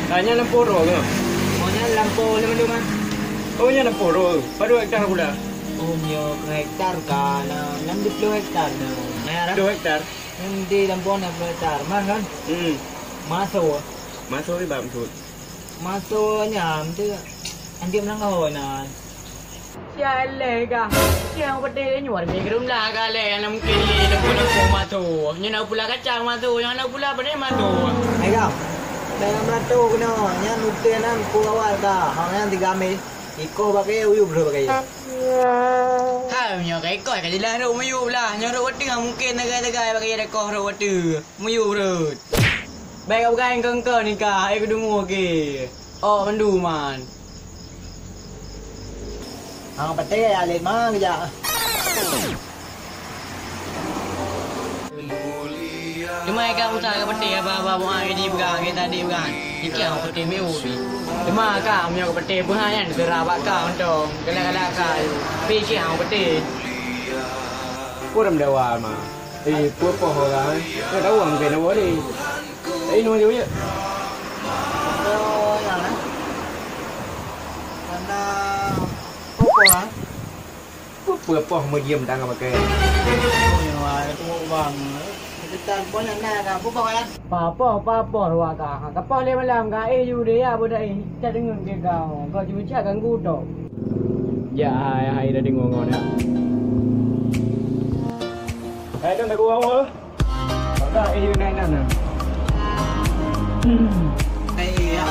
Hanya 60 roh ke? Oh, nya lampu le mandu mah. Oh, nya 60 roh. Pada hektar pula. Oh, nya ke hektar kan. 60 hektar nah. Nah, 2 hektar. nanti lampu 60 hektar mah kan. Masuk. Masuk di bab tu. Masuknya tu anjing menang nah. Siale ka. Siang pete nyuar mi gerum lah ka le yang mungkin ni lampu matu. Nya nak pula kacang matu, yang nak pula pada matu. Ai ka. Dalam matu kena nya nutenan ku awal ka. Hang yang 3 mil. Iko pakai uyu bro pakai. Ha nya kai ko ka jelas ro muyu lah. Nya ro wati mungkin nagai-nagai pakai rekor ro wati. Muyu bro. Baik kau kan kengkau ni kah? Aku dengar ke. Oh, mandu man. Hang pete alit mang kerja. Cuma ikan usah ke pete apa-apa buang ke pegang ke tadi pegang. Ikan pete meu ni. Cuma kau punya ke pete buang kan serabak kau dong. Kala-kala kau. Fikir hang pete. Puram dewa mah. Puap poh orang. Kau tahu orang kena buat ni. Nombor dia. Oh, yang mana? Mana? Apa lah? Puap poh medium tangan pakai. Oh, yang mana? Tu bang. Kita pun nak kan. Apa kan? Papa ruak kah. Kapal le malam kah? You dia budak ini. Tak dengar ke kau. Kau cuma cakap ganggu tu. Ya, hai dah dengar kau dah. Dah tak gua awal. Tak you naik mana? Ya.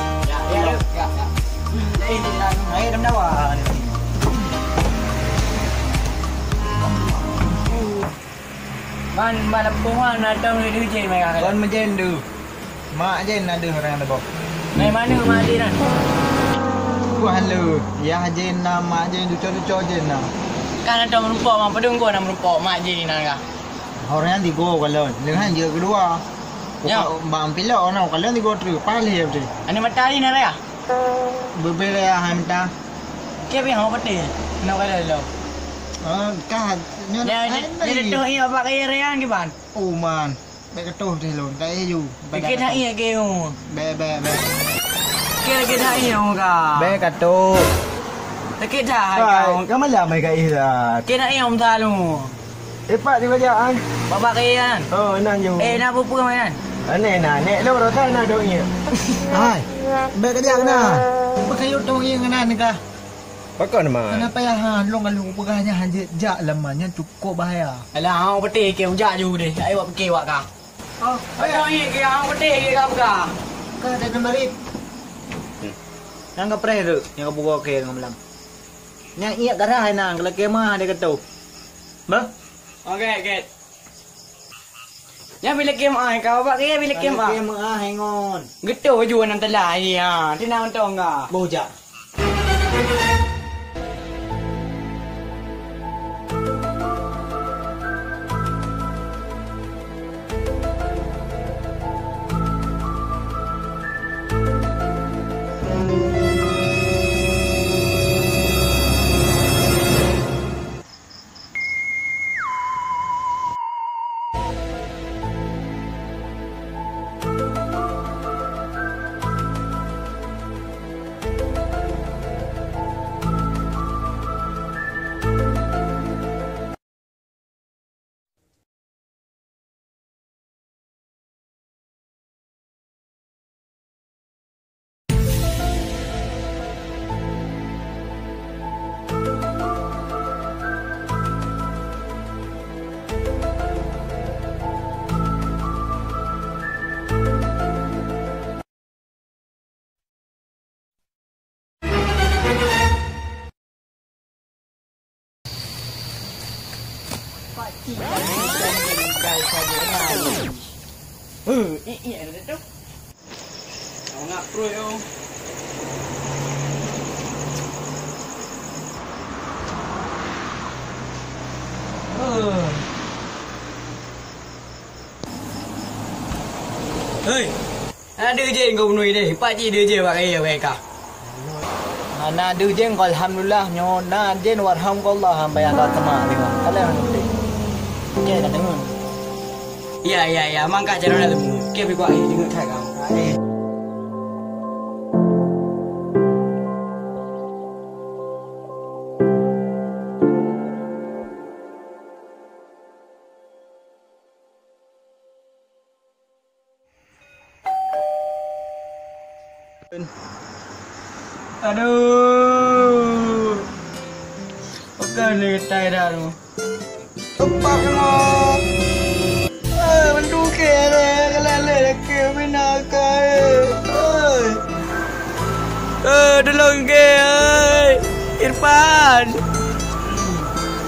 Ini lah. Air dalam dawa. Man balap pohon datang di jen mereka. Kon mejen tu. Mak jen ada orang ada bawa. Mai mana mak jen kan? Buah lu. Ya jen nama mak jen lucu-lucu jen nah. Kan ada merumpok mak pedung gua nak merumpok mak jen nah kah. Orang yang tiga kalau. Dengan je kedua. Ya, bang pilih orang kalau ni go through paling apa tu? Ani matahari nak ya? Berbeza ya hamta. Kaya yang apa tu? Nak kalau lo? Kah? Ni tu ia pakai reang ke ban? Oh man, baik tu tu lo. Dah you. Baik dah ia ke you. Baik. Kira dah ia muka. Baik tu. Tak dah kau. Kau malah mai kai dah. Kira ia umta lu. Pak di bajaan. Bapak kaya kan? Oh, nan you. Nak apa kan? Nek lo rotan nak doanya. Hai. Baik kerja kena. Pakai utang yang kena ni kah? Pakai nama. Kenapa ya han long alu pegahnya hanya jak lamanya cukup bahaya. Alah hang peti ke ujak ju deh. Ai buat fikir wak kah. Oh, ayo ni ke hang peti ke kah kah? Kah dah kembali. Yang kapre tu, yang kabuka ke dengan malam. Yang iya garah nang kalau kemah dia kata. Bah? Okey. Ya bila game kau apa ke bila game Game hengon. Geto ju nan telah ya. Tinang tong enggak? Bojak. Iya ada tu. Kau nak pro yo. Hei. Ada je kau bunuh dia. Pak cik dia je pakai ya mereka. Ana ada je kau alhamdulillah nyo na je warhamdulillah sampai Allah tema tengok. Kalau nanti. Dia dah dengar. Ya, mangka cara dah lemu. Ke bi buat ini dengan kai kau. Aduh. Bukan ni tai dah tu. Tempat ngok. Bantu ke le ke bina kai. Tolong ke Irfan.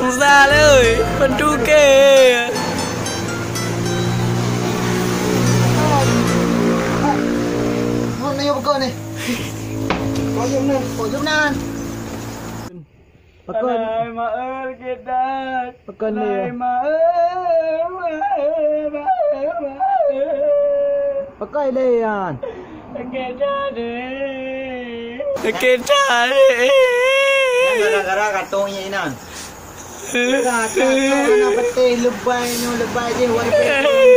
Usah le bantu ke. Mana yo buka ni? Kau jom nan. Pakai mael kita. Pakai ni. Pakai lean. Kita ni. Kita ni. Gara-gara katong ni nan. Kata nak betul lebay je wari petung.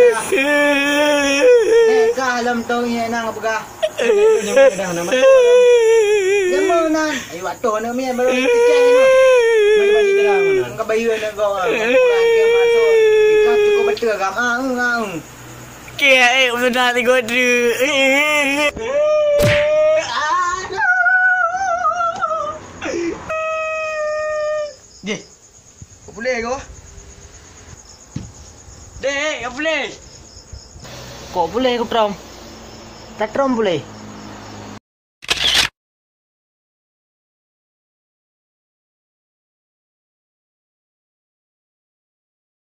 Kalam tong ni nang apa? Jangan nan. Ayo waktu nak mian baru cek ni. Bagi terang nan. Kau bayu nak kau. Orang yang masuk. Kau cukup betul kam. Ke sudah tiga tu. Dek. Kau boleh kau? Dek, kau boleh? Kau boleh kau trom? Tak trom boleh?